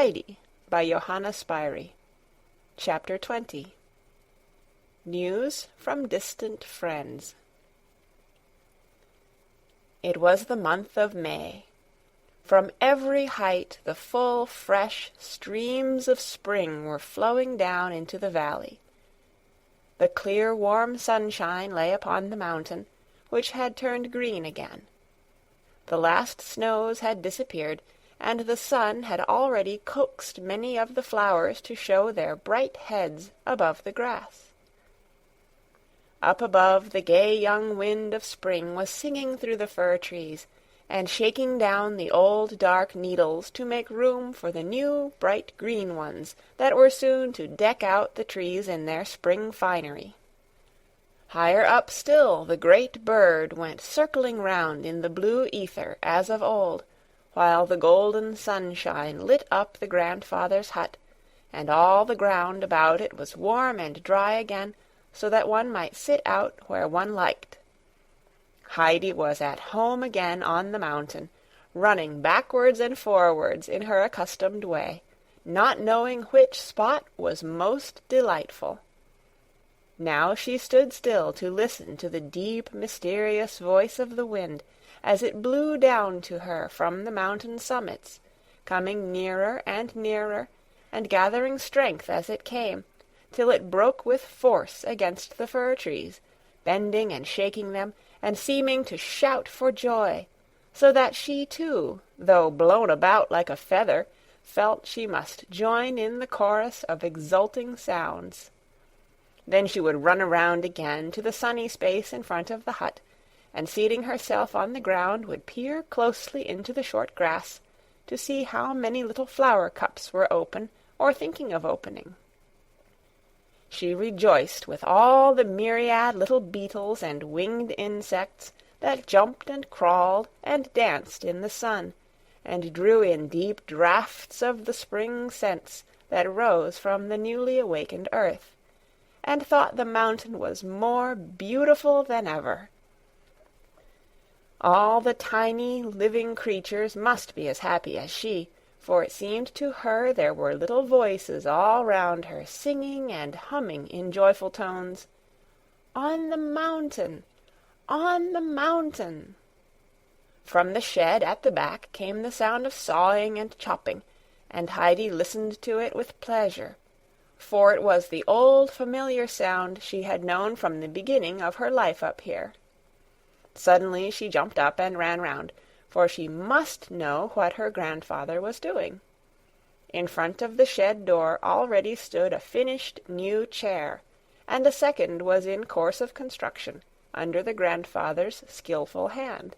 Heidi by Johanna Spyri. Chapter 20. News from Distant Friends. It was the month of May. From every height the full, fresh streams of spring were flowing down into the valley. The clear, warm sunshine lay upon the mountain, which had turned green again. The last snows had disappeared, and the sun had already coaxed many of the flowers to show their bright heads above the grass. Up above, the gay young wind of spring was singing through the fir trees, and shaking down the old dark needles to make room for the new bright green ones that were soon to deck out the trees in their spring finery. Higher up still the great bird went circling round in the blue ether as of old, while the golden sunshine lit up the grandfather's hut, and all the ground about it was warm and dry again, so that one might sit out where one liked. Heidi was at home again on the mountain, running backwards and forwards in her accustomed way, not knowing which spot was most delightful. Now she stood still to listen to the deep, mysterious voice of the wind, as it blew down to her from the mountain summits, coming nearer and nearer, and gathering strength as it came, till it broke with force against the fir trees, bending and shaking them, and seeming to shout for joy, so that she too, though blown about like a feather, felt she must join in the chorus of exulting sounds. Then she would run around again to the sunny space in front of the hut, and seating herself on the ground would peer closely into the short grass to see how many little flower cups were open or thinking of opening. She rejoiced with all the myriad little beetles and winged insects that jumped and crawled and danced in the sun, and drew in deep draughts of the spring scents that rose from the newly awakened earth, and thought the mountain was more beautiful than ever. All the tiny, living creatures must be as happy as she, for it seemed to her there were little voices all round her singing and humming in joyful tones, "On the mountain! On the mountain!" From the shed at the back came the sound of sawing and chopping, and Heidi listened to it with pleasure, for it was the old familiar sound she had known from the beginning of her life up here. Suddenly she jumped up and ran round, for she must know what her grandfather was doing. In front of the shed door already stood a finished new chair, and a second was in course of construction, under the grandfather's skilful hand.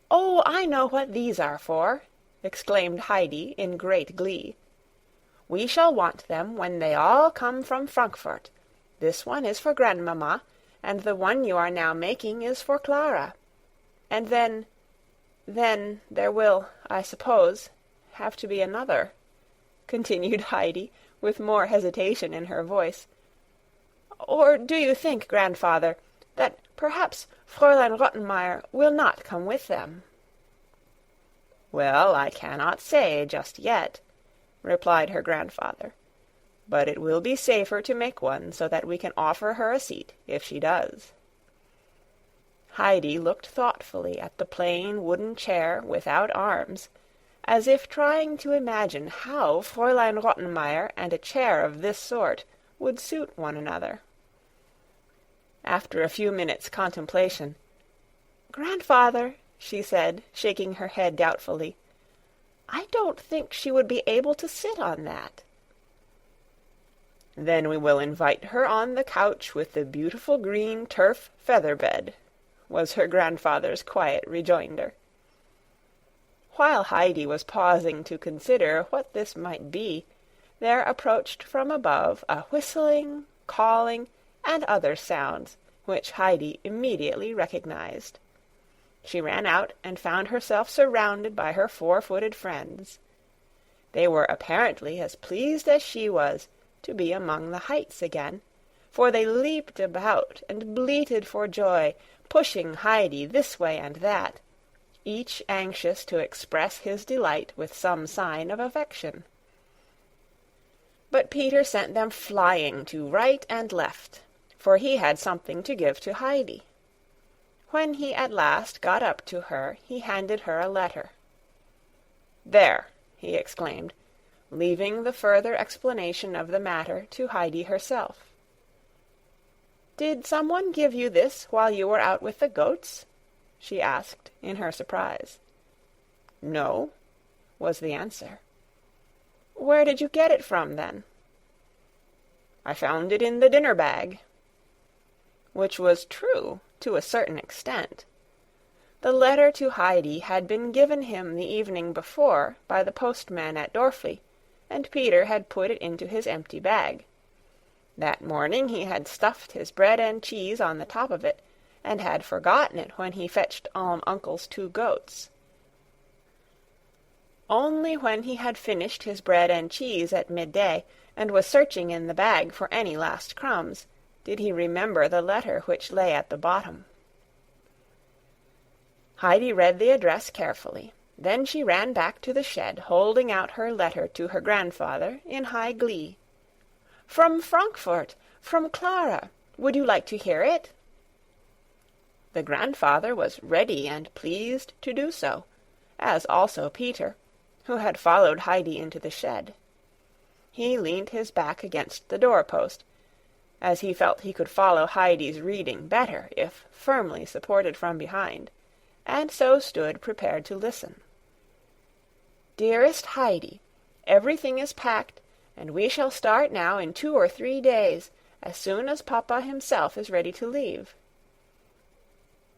"Oh, I know what these are for!" exclaimed Heidi in great glee. "We shall want them when they all come from Frankfurt. This one is for Grandmamma, and the one you are now making is for Clara. And then there will, I suppose, have to be another," continued Heidi, with more hesitation in her voice. "Or do you think, grandfather, that perhaps Fräulein Rottenmeier will not come with them?" "Well, I cannot say just yet," replied her grandfather, "but it will be safer to make one so that we can offer her a seat if she does." Heidi looked thoughtfully at the plain wooden chair without arms, as if trying to imagine how Fräulein Rottenmeier and a chair of this sort would suit one another. After a few minutes' contemplation, "Grandfather," she said, shaking her head doubtfully, "I don't think she would be able to sit on that." "Then we will invite her on the couch with the beautiful green turf feather bed," was her grandfather's quiet rejoinder. While Heidi was pausing to consider what this might be, there approached from above a whistling, calling, and other sounds, which Heidi immediately recognized. She ran out and found herself surrounded by her four-footed friends. They were apparently as pleased as she was to be among the heights again, for they leaped about and bleated for joy, pushing Heidi this way and that, each anxious to express his delight with some sign of affection. But Peter sent them flying to right and left, for he had something to give to Heidi. When he at last got up to her, he handed her a letter. "There," he exclaimed, leaving the further explanation of the matter to Heidi herself. "Did someone give you this while you were out with the goats?" she asked in her surprise. "No," was the answer. "Where did you get it from, then?" "I found it in the dinner bag." Which was true to a certain extent. The letter to Heidi had been given him the evening before by the postman at Dorfli, and Peter had put it into his empty bag. That morning he had stuffed his bread and cheese on the top of it, and had forgotten it when he fetched Uncle's 2 goats. Only when he had finished his bread and cheese at midday, and was searching in the bag for any last crumbs, did he remember the letter which lay at the bottom. Heidi read the address carefully. Then she ran back to the shed, holding out her letter to her grandfather in high glee. "From Frankfurt! From Clara! Would you like to hear it?" The grandfather was ready and pleased to do so, as also Peter, who had followed Heidi into the shed. He leaned his back against the door-post, as he felt he could follow Heidi's reading better if firmly supported from behind, and so stood prepared to listen. "Dearest Heidi, everything is packed, and we shall start now in 2 or 3 days, as soon as Papa himself is ready to leave.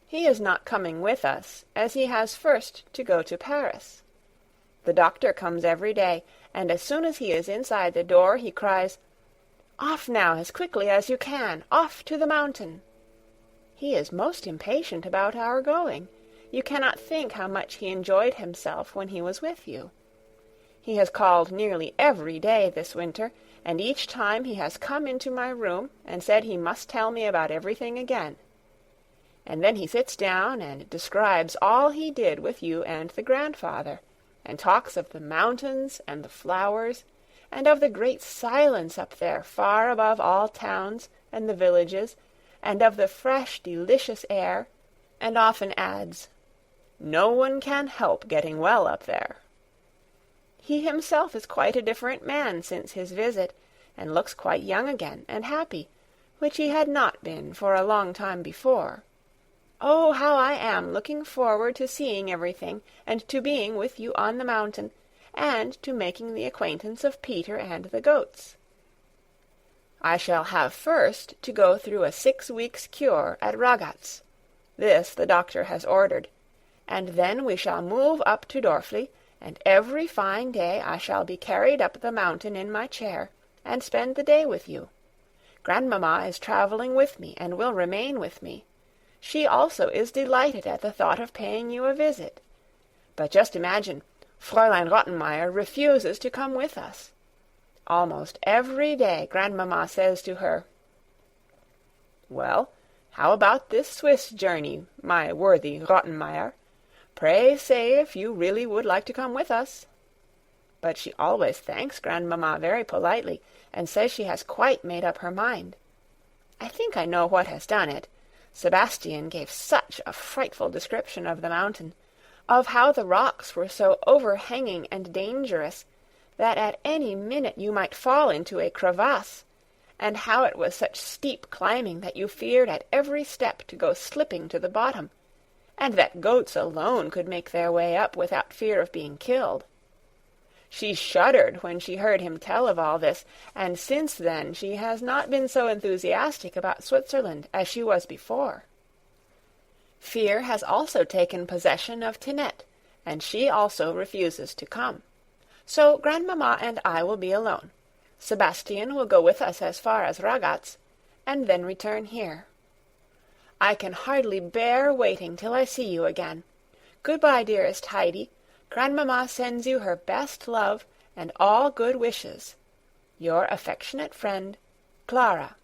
He is not coming with us, as he has first to go to Paris. The doctor comes every day, and as soon as he is inside the door he cries, 'Off now as quickly as you can, off to the mountain!' He is most impatient about our going. You cannot think how much he enjoyed himself when he was with you. He has called nearly every day this winter, and each time he has come into my room and said he must tell me about everything again. And then he sits down and describes all he did with you and the grandfather, and talks of the mountains and the flowers, and of the great silence up there far above all towns and the villages, and of the fresh, delicious air, and often adds, 'No one can help getting well up there.' He himself is quite a different man since his visit, and looks quite young again and happy, which he had not been for a long time before. Oh, how I am looking forward to seeing everything, and to being with you on the mountain, and to making the acquaintance of Peter and the goats. I shall have first to go through a 6 weeks' cure at Ragaz. This the doctor has ordered, and then we shall move up to Dorfli, and every fine day I shall be carried up the mountain in my chair, and spend the day with you. Grandmamma is traveling with me, and will remain with me. She also is delighted at the thought of paying you a visit. But just imagine, Fräulein Rottenmeier refuses to come with us. Almost every day Grandmamma says to her, 'Well, how about this Swiss journey, my worthy Rottenmeier? Pray say if you really would like to come with us.' But she always thanks Grandmamma very politely, and says she has quite made up her mind. I think I know what has done it. Sebastian gave such a frightful description of the mountain, of how the rocks were so overhanging and dangerous, that at any minute you might fall into a crevasse, and how it was such steep climbing that you feared at every step to go slipping to the bottom, and that goats alone could make their way up without fear of being killed. She shuddered when she heard him tell of all this, and since then she has not been so enthusiastic about Switzerland as she was before. Fear has also taken possession of Tinette, and she also refuses to come. So Grandmamma and I will be alone. Sebastian will go with us as far as Ragaz, and then return here. I can hardly bear waiting till I see you again. Good-bye, dearest Heidi. Grandmamma sends you her best love and all good wishes. Your affectionate friend, Clara."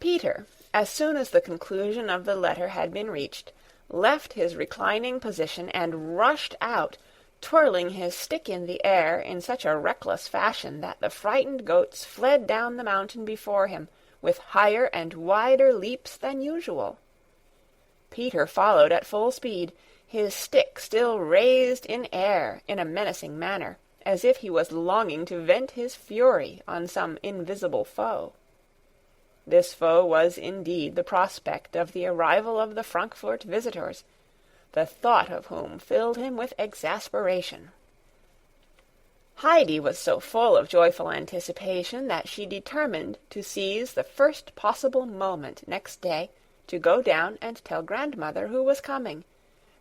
Peter, as soon as the conclusion of the letter had been reached, left his reclining position and rushed out, twirling his stick in the air in such a reckless fashion that the frightened goats fled down the mountain before him with higher and wider leaps than usual. Peter followed at full speed, his stick still raised in air in a menacing manner, as if he was longing to vent his fury on some invisible foe. This foe was indeed the prospect of the arrival of the Frankfurt visitors, the thought of whom filled him with exasperation. Heidi was so full of joyful anticipation that she determined to seize the first possible moment next day to go down and tell grandmother who was coming,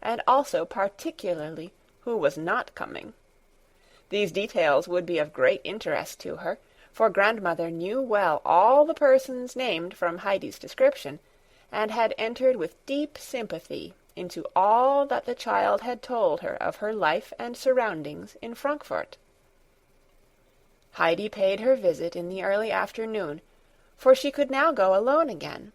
and also particularly who was not coming. These details would be of great interest to her, for grandmother knew well all the persons named from Heidi's description, and had entered with deep sympathy into all that the child had told her of her life and surroundings in Frankfurt. Heidi paid her visit in the early afternoon, for she could now go alone again.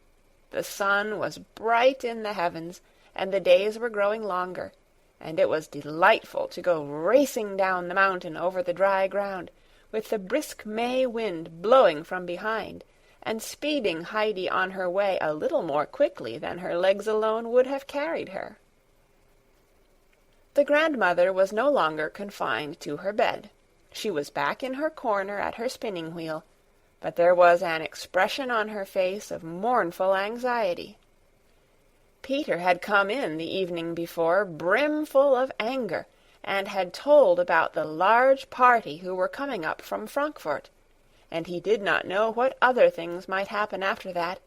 The sun was bright in the heavens, and the days were growing longer, and it was delightful to go racing down the mountain over the dry ground, with the brisk May wind blowing from behind, and speeding Heidi on her way a little more quickly than her legs alone would have carried her. The grandmother was no longer confined to her bed. She was back in her corner at her spinning wheel, but there was an expression on her face of mournful anxiety. Peter had come in the evening before, brimful of anger, and had told about the large party who were coming up from Frankfurt, and he did not know what other things might happen after that,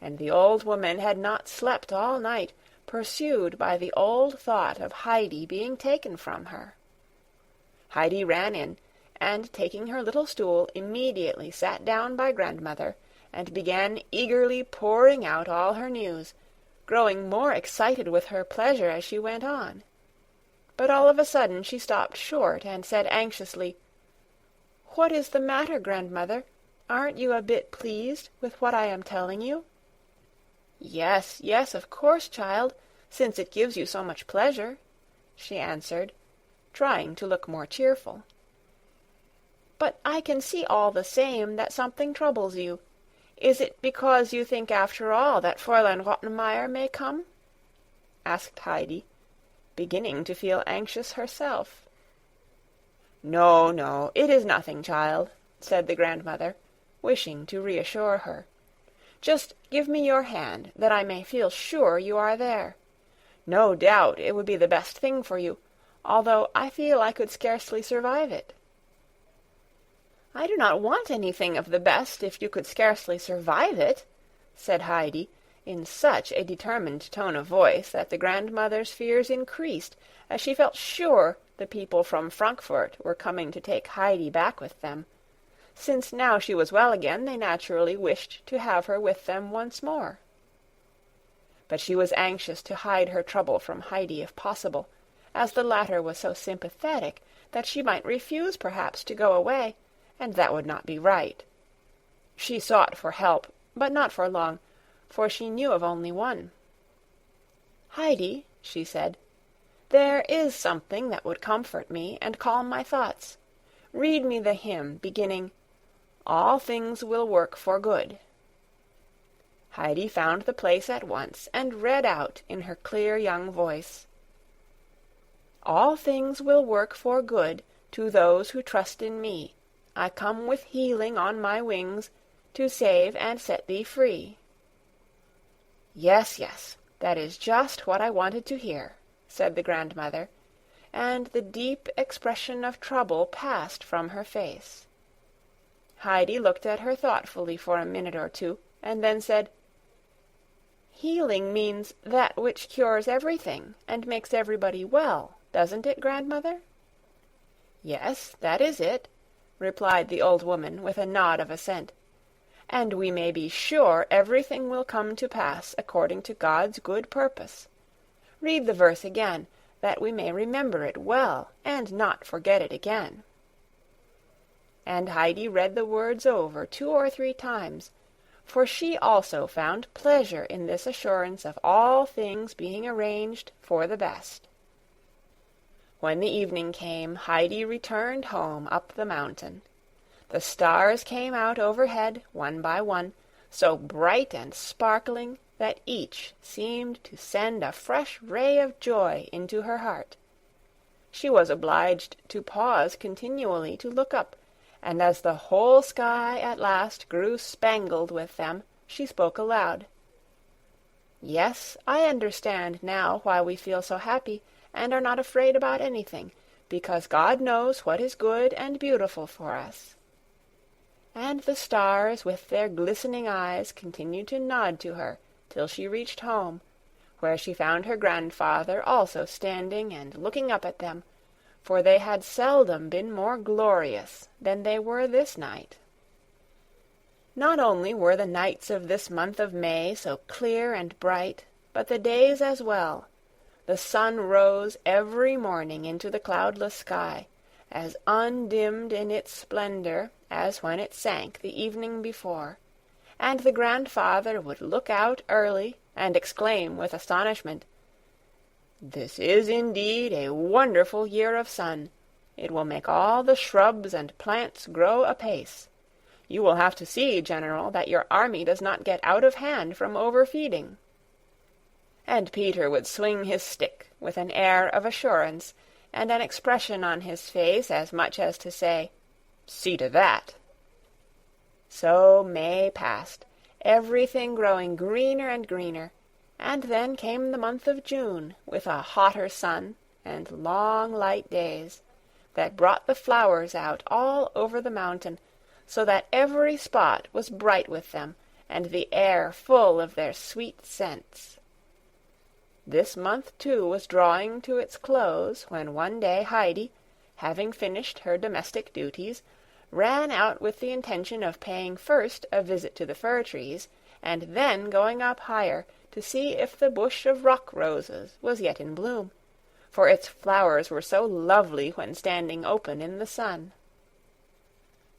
and the old woman had not slept all night, pursued by the old thought of Heidi being taken from her. Heidi ran in, and taking her little stool, immediately sat down by grandmother, and began eagerly pouring out all her news, growing more excited with her pleasure as she went on. But all of a sudden she stopped short and said anxiously, "What is the matter, grandmother? Aren't you a bit pleased with what I am telling you?" "Yes, yes, of course, child, since it gives you so much pleasure," she answered, trying to look more cheerful. "But I can see all the same that something troubles you. Is it because you think after all that Fräulein Rottenmeier may come?" asked Heidi, beginning to feel anxious herself. "No, no, it is nothing, child," said the grandmother, wishing to reassure her. "Just give me your hand, that I may feel sure you are there. No doubt it would be the best thing for you, although I feel I could scarcely survive it." "I do not want anything of the best if you could scarcely survive it," said Heidi, in such a determined tone of voice that the grandmother's fears increased, as she felt sure the people from Frankfurt were coming to take Heidi back with them. Since now she was well again, they naturally wished to have her with them once more. But she was anxious to hide her trouble from Heidi if possible, as the latter was so sympathetic that she might refuse perhaps to go away, and that would not be right. She sought for help, but not for long, for she knew of only one. "Heidi," she said, "there is something that would comfort me and calm my thoughts. Read me the hymn beginning, 'All things will work for good.'" Heidi found the place at once, and read out in her clear young voice, "All things will work for good to those who trust in me. I come with healing on my wings to save and set thee free." "Yes, yes, that is just what I wanted to hear," said the grandmother, and the deep expression of trouble passed from her face. Heidi looked at her thoughtfully for a minute or two, and then said, "Healing means that which cures everything and makes everybody well, doesn't it, grandmother?" "Yes, that is it," replied the old woman with a nod of assent, "and we may be sure everything will come to pass according to God's good purpose. Read the verse again, that we may remember it well and not forget it again." And Heidi read the words over 2 or 3 times, for she also found pleasure in this assurance of all things being arranged for the best. When the evening came, Heidi returned home up the mountain. The stars came out overhead, one by one, so bright and sparkling that each seemed to send a fresh ray of joy into her heart. She was obliged to pause continually to look up, and as the whole sky at last grew spangled with them, she spoke aloud. "Yes, I understand now why we feel so happy, and are not afraid about anything, because God knows what is good and beautiful for us." And the stars with their glistening eyes continued to nod to her till she reached home, where she found her grandfather also standing and looking up at them, for they had seldom been more glorious than they were this night. Not only were the nights of this month of May so clear and bright, but the days as well. The sun rose every morning into the cloudless sky, as undimmed in its splendor as when it sank the evening before, and the grandfather would look out early and exclaim with astonishment, "This is indeed a wonderful year of sun. It will make all the shrubs and plants grow apace. You will have to see, General, that your army does not get out of hand from overfeeding." And Peter would swing his stick with an air of assurance, and an expression on his face as much as to say, "See to that." So May passed, everything growing greener and greener, and then came the month of June, with a hotter sun and long light days, that brought the flowers out all over the mountain, so that every spot was bright with them, and the air full of their sweet scents. This month, too, was drawing to its close, when one day Heidi, having finished her domestic duties, ran out with the intention of paying first a visit to the fir-trees, and then going up higher to see if the bush of rock roses was yet in bloom, for its flowers were so lovely when standing open in the sun.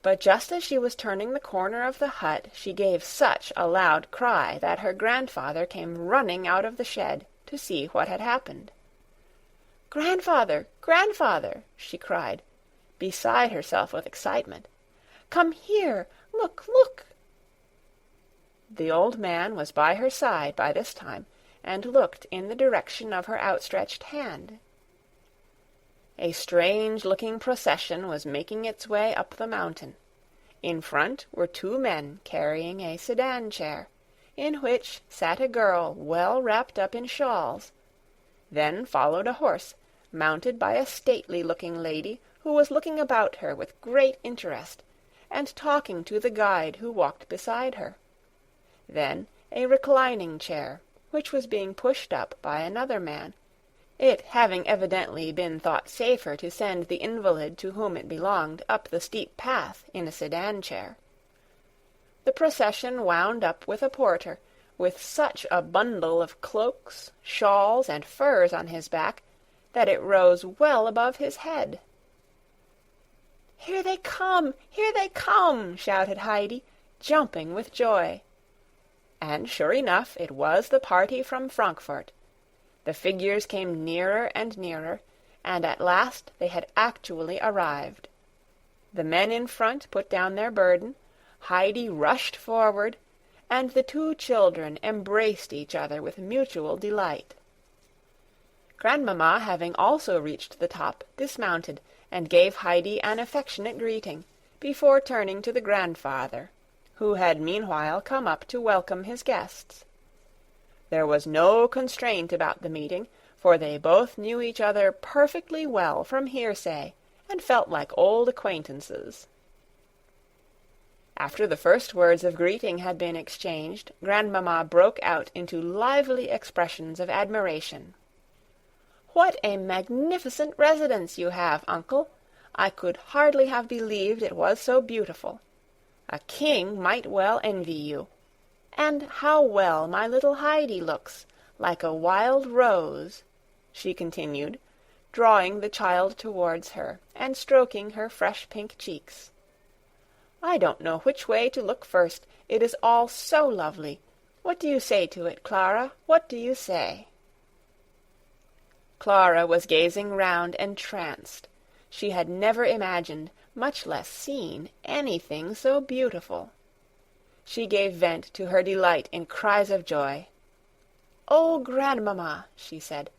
But just as she was turning the corner of the hut, she gave such a loud cry that her grandfather came running out of the shed to see what had happened. "Grandfather, grandfather!" she cried, beside herself with excitement. "Come here! Look, look!" The old man was by her side by this time, and looked in the direction of her outstretched hand. A strange-looking procession was making its way up the mountain. In front were two men carrying a sedan chair, in which sat a girl well wrapped up in shawls. Then followed a horse, mounted by a stately-looking lady who was looking about her with great interest, and talking to the guide who walked beside her. Then a reclining chair, which was being pushed up by another man, it having evidently been thought safer to send the invalid to whom it belonged up the steep path in a sedan chair. The procession wound up with a porter, with such a bundle of cloaks, shawls, and furs on his back, that it rose well above his head. "Here they come! Here they come!" shouted Heidi, jumping with joy. And sure enough, it was the party from Frankfurt. The figures came nearer and nearer, and at last they had actually arrived. The men in front put down their burden, Heidi rushed forward, and the two children embraced each other with mutual delight. Grandmamma, having also reached the top, dismounted, and gave Heidi an affectionate greeting, before turning to the grandfather, who had meanwhile come up to welcome his guests. There was no constraint about the meeting, for they both knew each other perfectly well from hearsay, and felt like old acquaintances. After the first words of greeting had been exchanged, Grandmamma broke out into lively expressions of admiration. "What a magnificent residence you have, uncle! I could hardly have believed it was so beautiful. A king might well envy you. And how well my little Heidi looks, like a wild rose," she continued, drawing the child towards her, and stroking her fresh pink cheeks. "I don't know which way to look first, It is all so lovely. What do you say to it, Clara? What do you say?" Clara was gazing round entranced. She had never imagined, much less seen, anything so beautiful. She gave vent to her delight in cries of joy. "Oh, Grandmamma," she said,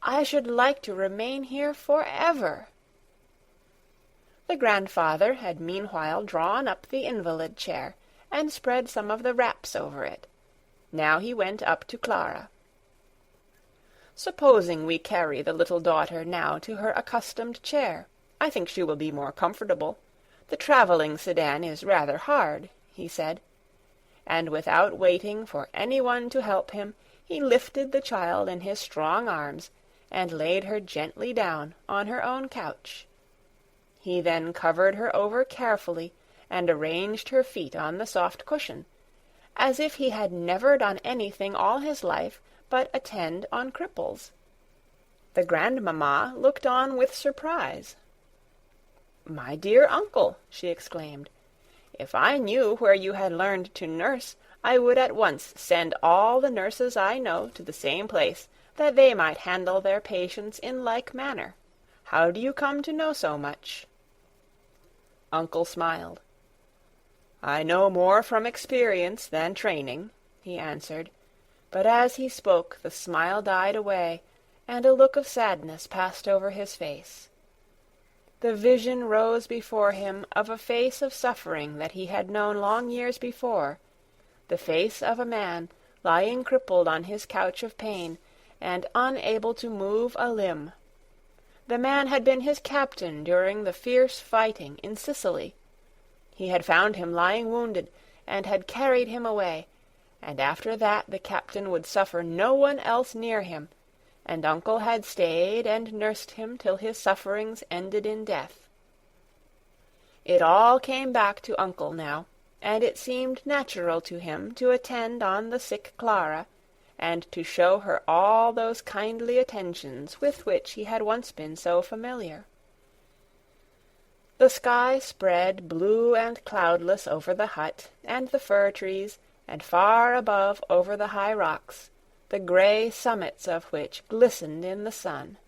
"I should like to remain here forever." The grandfather had meanwhile drawn up the invalid chair, and spread some of the wraps over it. Now he went up to Clara. "Supposing we carry the little daughter now to her accustomed chair. I think she will be more comfortable. The travelling sedan is rather hard," he said, and without waiting for anyone to help him, he lifted the child in his strong arms and laid her gently down on her own couch. He then covered her over carefully and arranged her feet on the soft cushion, as if he had never done anything all his life but attend on cripples. The grandmamma looked on with surprise. "My dear uncle," she exclaimed, "if I knew where you had learned to nurse, I would at once send all the nurses I know to the same place, that they might handle their patients in like manner. How do you come to know so much?" Uncle smiled. "I know more from experience than training," he answered, but as he spoke the smile died away, and a look of sadness passed over his face. The vision rose before him of a face of suffering that he had known long years before, the face of a man lying crippled on his couch of pain, and unable to move a limb. The man had been his captain during the fierce fighting in Sicily. He had found him lying wounded, and had carried him away, and after that the captain would suffer no one else near him, and uncle had stayed and nursed him till his sufferings ended in death. It all came back to uncle now, and it seemed natural to him to attend on the sick Clara, and to show her all those kindly attentions with which he had once been so familiar. The sky spread blue and cloudless over the hut and the fir trees, and far above over the high rocks, the grey summits of which glistened in the sun.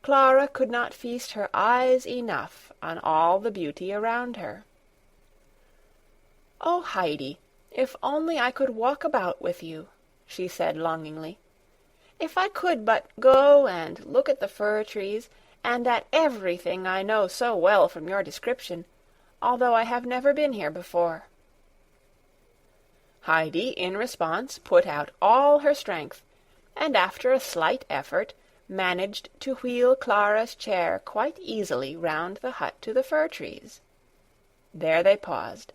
Clara could not feast her eyes enough on all the beauty around her. "Oh, Heidi, if only I could walk about with you," she said longingly. "If I could but go and look at the fir trees, and at everything I know so well from your description, although I have never been here before." Heidi, in response, put out all her strength, and after a slight effort, managed to wheel Clara's chair quite easily round the hut to the fir trees. There they paused.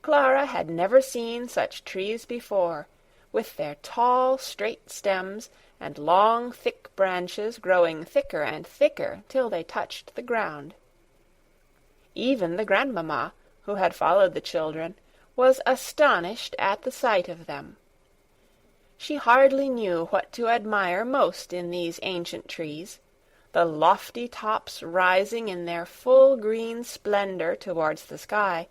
Clara had never seen such trees before, with their tall, straight stems and long, thick branches growing thicker and thicker till they touched the ground. Even the grandmamma, who had followed the children, was astonished at the sight of them. She hardly knew what to admire most in these ancient trees, the lofty tops rising in their full green splendor towards the sky,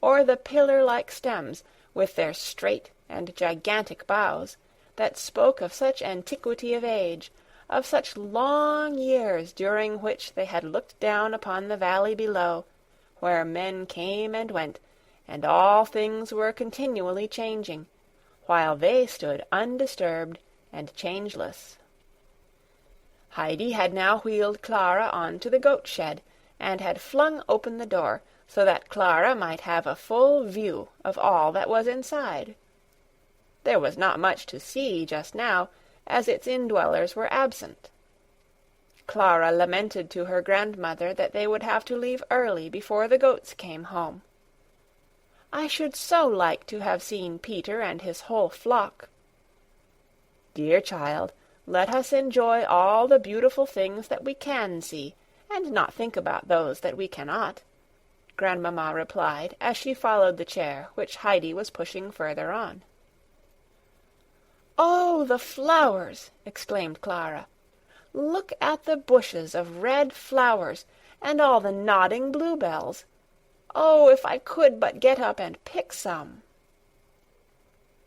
or the pillar-like stems, with their straight and gigantic boughs, that spoke of such antiquity of age, of such long years during which they had looked down upon the valley below, where men came and went, and all things were continually changing, while they stood undisturbed and changeless. Heidi had now wheeled Clara on to the goat-shed, and had flung open the door, so that Clara might have a full view of all that was inside. There was not much to see just now, as its indwellers were absent. Clara lamented to her grandmother that they would have to leave early before the goats came home. "I should so like to have seen Peter and his whole flock." "Dear child, let us enjoy all the beautiful things that we can see, and not think about those that we cannot," Grandmamma replied, as she followed the chair which Heidi was pushing further on. "Oh, the flowers!" exclaimed Clara. "Look at the bushes of red flowers, and all the nodding bluebells. Oh, if I could but get up and pick some!"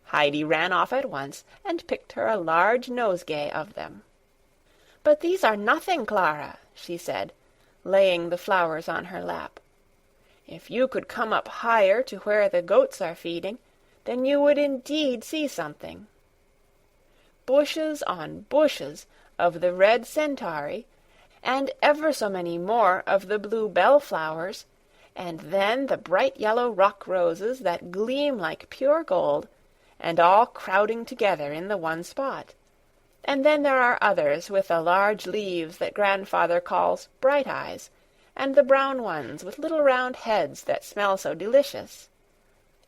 Heidi ran off at once and picked her a large nosegay of them. "But these are nothing, Clara," she said, laying the flowers on her lap. "If you could come up higher to where the goats are feeding, then you would indeed see something. Bushes on bushes of the red centaury, and ever so many more of the blue bellflowers, and then the bright yellow rock roses that gleam like pure gold, and all crowding together in the one spot. And then there are others with the large leaves that grandfather calls bright eyes, and the brown ones with little round heads that smell so delicious.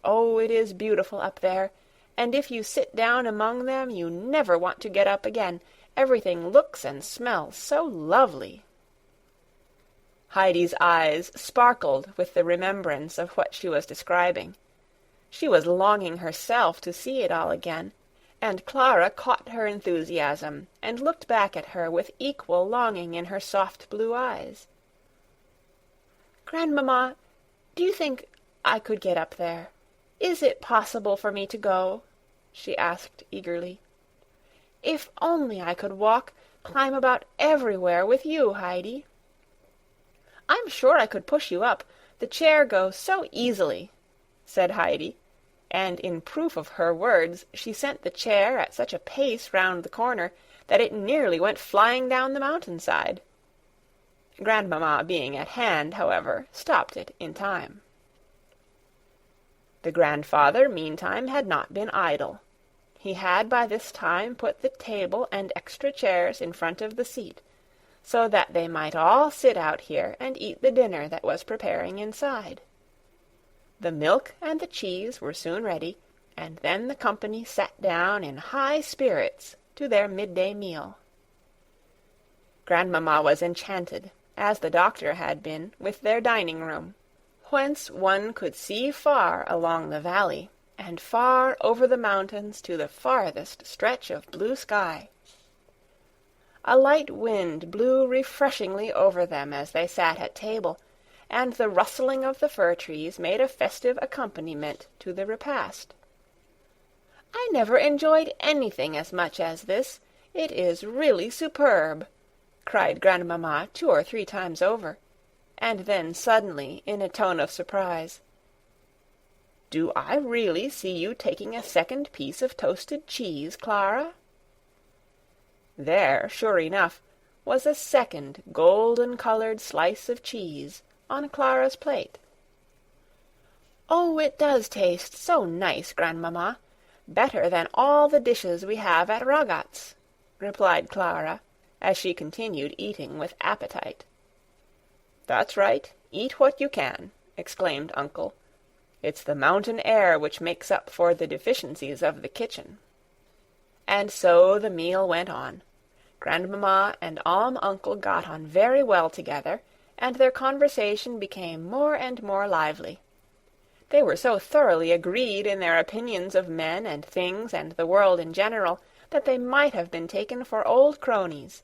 Oh, it is beautiful up there, and if you sit down among them you never want to get up again. Everything looks and smells so lovely." Heidi's eyes sparkled with the remembrance of what she was describing. She was longing herself to see it all again, and Clara caught her enthusiasm and looked back at her with equal longing in her soft blue eyes. "Grandmamma, do you think I could get up there? Is it possible for me to go?" she asked eagerly. "If only I could walk, climb about everywhere with you, Heidi." "I'm sure I could push you up. The chair goes so easily," said Heidi, and in proof of her words she sent the chair at such a pace round the corner that it nearly went flying down the mountainside. Grandmamma being at hand, however, stopped it in time. The grandfather, meantime, had not been idle. He had by this time put the table and extra chairs in front of the seat, so that they might all sit out here and eat the dinner that was preparing inside. The milk and the cheese were soon ready, and then the company sat down in high spirits to their midday meal. Grandmamma was enchanted, as the doctor had been, with their dining-room, whence one could see far along the valley, and far over the mountains to the farthest stretch of blue sky. A light wind blew refreshingly over them as they sat at table, and the rustling of the fir-trees made a festive accompaniment to the repast. "I never enjoyed anything as much as this. It is really superb," cried Grandmamma 2 or 3 times over, and then suddenly, in a tone of surprise, "Do I really see you taking a second piece of toasted cheese, Clara?" There, sure enough, was a second golden-colored slice of cheese on Clara's plate. "Oh, it does taste so nice, Grandmamma, better than all the dishes we have at Ragaz's," replied Clara, as she continued eating with appetite. "That's right, eat what you can," exclaimed Uncle. "It's the mountain air which makes up for the deficiencies of the kitchen." And so the meal went on. Grandmamma and Uncle got on very well together, and their conversation became more and more lively. They were so thoroughly agreed in their opinions of men and things and the world in general that they might have been taken for old cronies.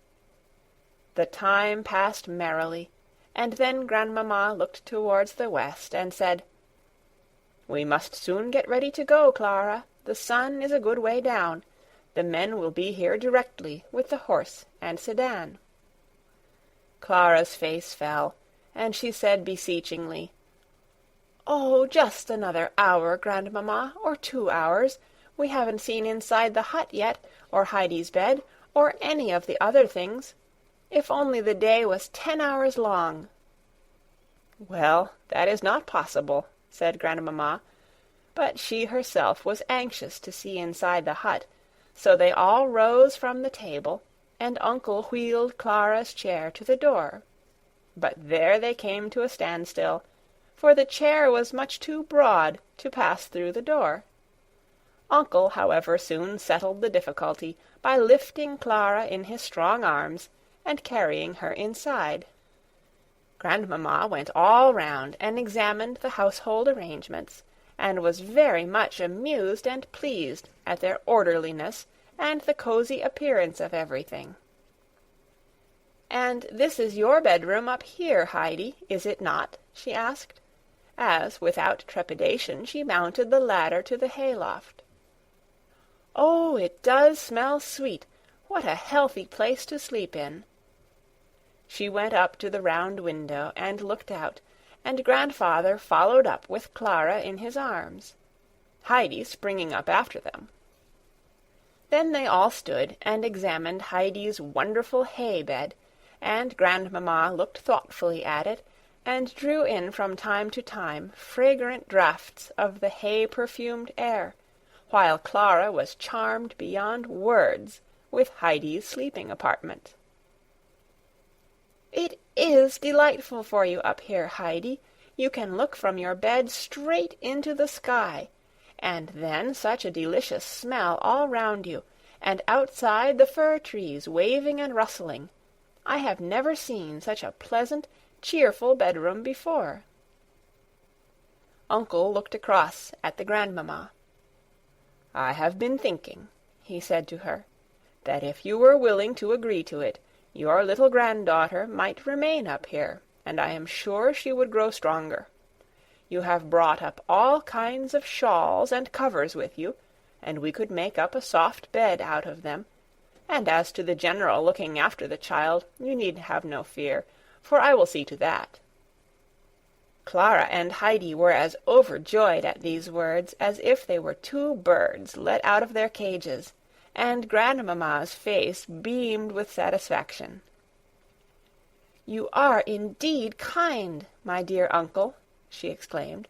The time passed merrily, and then Grandmamma looked towards the west and said, "We must soon get ready to go, Clara. The sun is a good way down. The men will be here directly with the horse and sedan." Clara's face fell, and she said beseechingly, "Oh, just another hour, Grandmamma, or 2 hours. We haven't seen inside the hut yet, or Heidi's bed, or any of the other things. If only the day was 10 hours long." "Well, that is not possible," said Grandmamma, but she herself was anxious to see inside the hut, so they all rose from the table, and Uncle wheeled Clara's chair to the door. But there they came to a standstill, for the chair was much too broad to pass through the door. Uncle, however, soon settled the difficulty by lifting Clara in his strong arms and carrying her inside. Grandmamma went all round and examined the household arrangements, and was very much amused and pleased at their orderliness and the cozy appearance of everything. "And this is your bedroom up here, Heidi, is it not?" she asked, as, without trepidation, she mounted the ladder to the hayloft. "Oh, it does smell sweet! What a healthy place to sleep in!" She went up to the round window and looked out, and Grandfather followed up with Clara in his arms, Heidi springing up after them. Then they all stood and examined Heidi's wonderful hay-bed, and Grandmamma looked thoughtfully at it, and drew in from time to time fragrant draughts of the hay-perfumed air, while Clara was charmed beyond words with Heidi's sleeping apartment. "It is delightful for you up here, Heidi. You can look from your bed straight into the sky, and then such a delicious smell all round you, and outside the fir trees waving and rustling. I have never seen such a pleasant, cheerful bedroom before." Uncle looked across at the Grandmamma. "I have been thinking," he said to her, "that if you were willing to agree to it, your little granddaughter might remain up here, and I am sure she would grow stronger. You have brought up all kinds of shawls and covers with you, and we could make up a soft bed out of them, and as to the general looking after the child, you need have no fear, for I will see to that." Clara and Heidi were as overjoyed at these words as if they were two birds let out of their cages, and Grandmamma's face beamed with satisfaction. "You are indeed kind, my dear uncle," she exclaimed.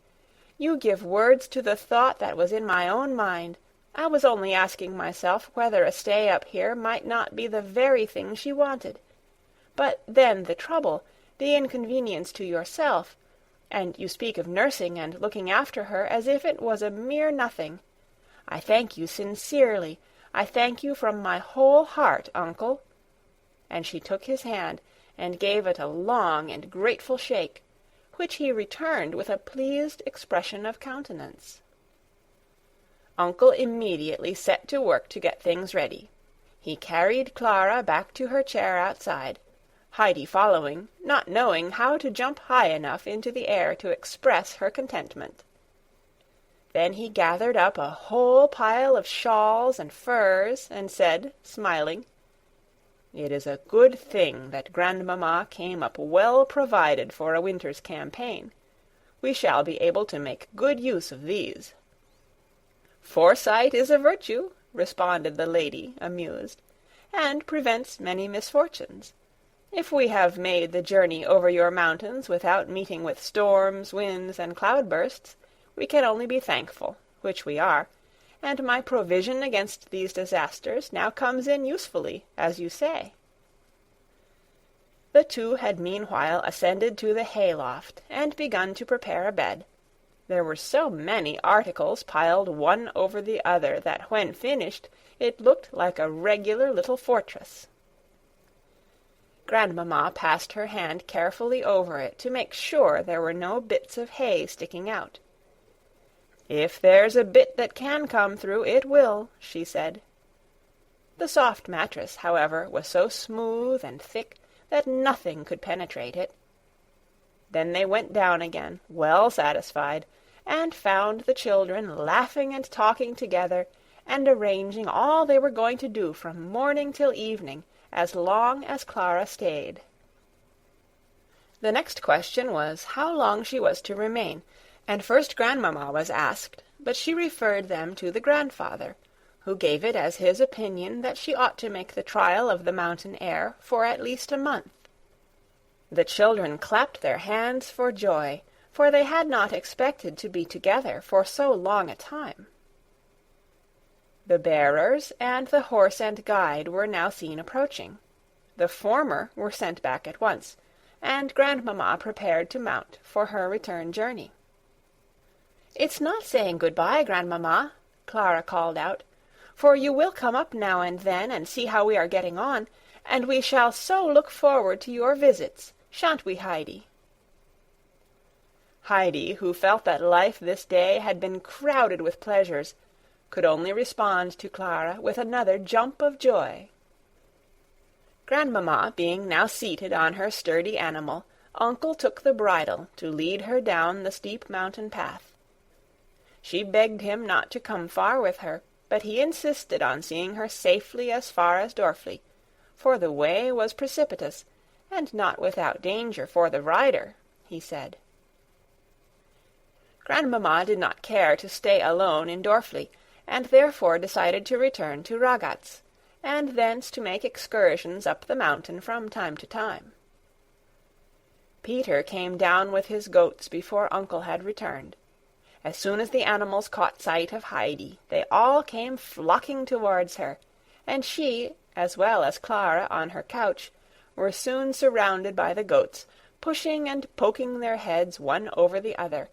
"You give words to the thought that was in my own mind. I was only asking myself whether a stay up here might not be the very thing she wanted. But then the trouble, the inconvenience to yourself, and you speak of nursing and looking after her as if it was a mere nothing. I thank you sincerely. I thank you from my whole heart, uncle." And she took his hand and gave it a long and grateful shake, which he returned with a pleased expression of countenance. Uncle immediately set to work to get things ready. He carried Clara back to her chair outside, Heidi following, not knowing how to jump high enough into the air to express her contentment. Then he gathered up a whole pile of shawls and furs, and said, smiling, "It is a good thing that Grandmamma came up well provided for a winter's campaign. We shall be able to make good use of these." "Foresight is a virtue," responded the lady, amused, "and prevents many misfortunes. If we have made the journey over your mountains without meeting with storms, winds, and cloudbursts, we can only be thankful, which we are, and my provision against these disasters now comes in usefully, as you say." The two had meanwhile ascended to the hayloft, and begun to prepare a bed. There were so many articles piled one over the other that when finished it looked like a regular little fortress. Grandmamma passed her hand carefully over it to make sure there were no bits of hay sticking out. "If there's a bit that can come through, it will," she said. The soft mattress, however, was so smooth and thick that nothing could penetrate it. Then they went down again, well satisfied, and found the children laughing and talking together, and arranging all they were going to do from morning till evening, as long as Clara stayed. The next question was how long she was to remain, and first Grandmamma was asked, but she referred them to the grandfather, who gave it as his opinion that she ought to make the trial of the mountain air for at least a month. The children clapped their hands for joy, for they had not expected to be together for so long a time. The bearers and the horse and guide were now seen approaching. The former were sent back at once, and Grandmamma prepared to mount for her return journey. "It's not saying good-bye, Grandmamma," Clara called out, "for you will come up now and then and see how we are getting on, and we shall so look forward to your visits, shan't we, Heidi?" Heidi, who felt that life this day had been crowded with pleasures, could only respond to Clara with another jump of joy. Grandmamma, being now seated on her sturdy animal, Uncle took the bridle to lead her down the steep mountain path. She begged him not to come far with her, but he insisted on seeing her safely as far as Dorfli, for the way was precipitous, and not without danger for the rider, he said. Grandmamma did not care to stay alone in Dorfli, and therefore decided to return to Ragaz, and thence to make excursions up the mountain from time to time. Peter came down with his goats before Uncle had returned. As soon as the animals caught sight of Heidi, they all came flocking towards her, and she, as well as Clara on her couch, were soon surrounded by the goats, pushing and poking their heads one over the other,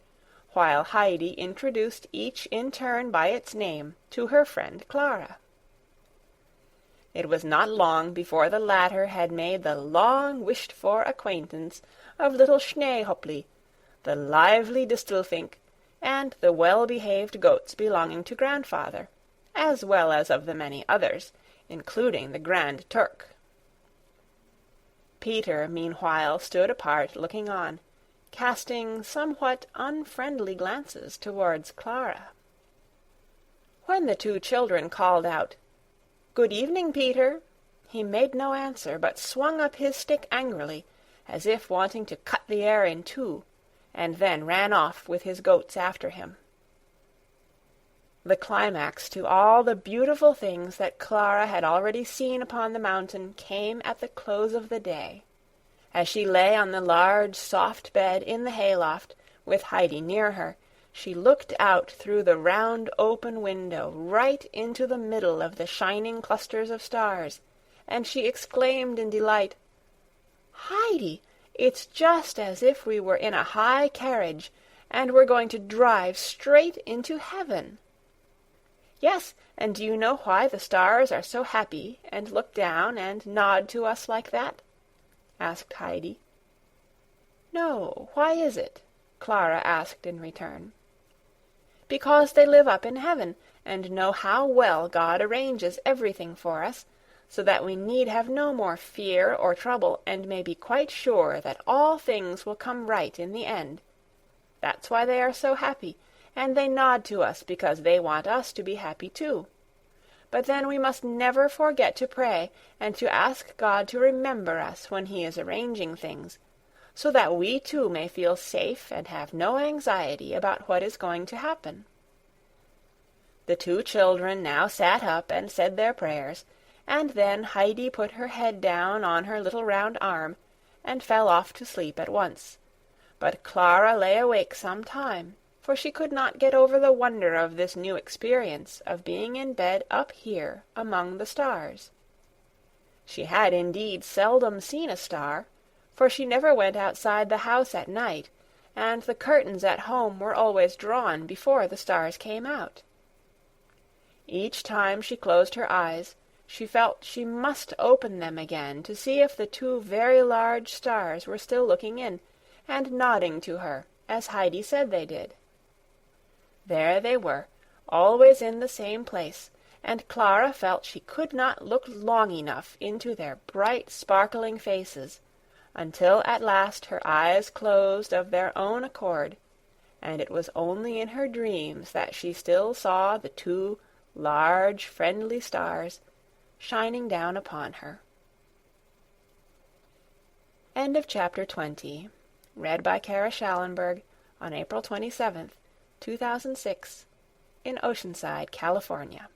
while Heidi introduced each in turn by its name to her friend Clara. It was not long before the latter had made the long-wished-for acquaintance of little Schneehopli, the lively Distelfink, and the well-behaved goats belonging to grandfather, as well as of the many others, including the Grand Turk. Peter, meanwhile, stood apart looking on, casting somewhat unfriendly glances towards Clara. When the two children called out, "Good evening, Peter," he made no answer, but swung up his stick angrily, as if wanting to cut the air in two, and then ran off with his goats after him. The climax to all the beautiful things that Clara had already seen upon the mountain came at the close of the day. As she lay on the large, soft bed in the hayloft, with Heidi near her, she looked out through the round open window right into the middle of the shining clusters of stars, and she exclaimed in delight, "Heidi, it's just as if we were in a high carriage, and were going to drive straight into heaven." "Yes, and do you know why the stars are so happy and look down and nod to us like that?" asked Heidi. "No, why is it?" Clara asked in return. "Because they live up in heaven, and know how well God arranges everything for us, so that we need have no more fear or trouble, and may be quite sure that all things will come right in the end. That's why they are so happy, and they nod to us because they want us to be happy too. But then we must never forget to pray, and to ask God to remember us when he is arranging things, so that we too may feel safe and have no anxiety about what is going to happen." The two children now sat up and said their prayers, and then Heidi put her head down on her little round arm, and fell off to sleep at once. But Clara lay awake some time, for she could not get over the wonder of this new experience of being in bed up here among the stars. She had indeed seldom seen a star, for she never went outside the house at night, and the curtains at home were always drawn before the stars came out. Each time she closed her eyes, she felt she must open them again to see if the two very large stars were still looking in, and nodding to her, as Heidi said they did. There they were, always in the same place, and Clara felt she could not look long enough into their bright, sparkling faces, until at last her eyes closed of their own accord, and it was only in her dreams that she still saw the two large, friendly stars shining down upon her. End of Chapter 20. Read by Kara Schallenberg on April 27th, 2006, in Oceanside, California.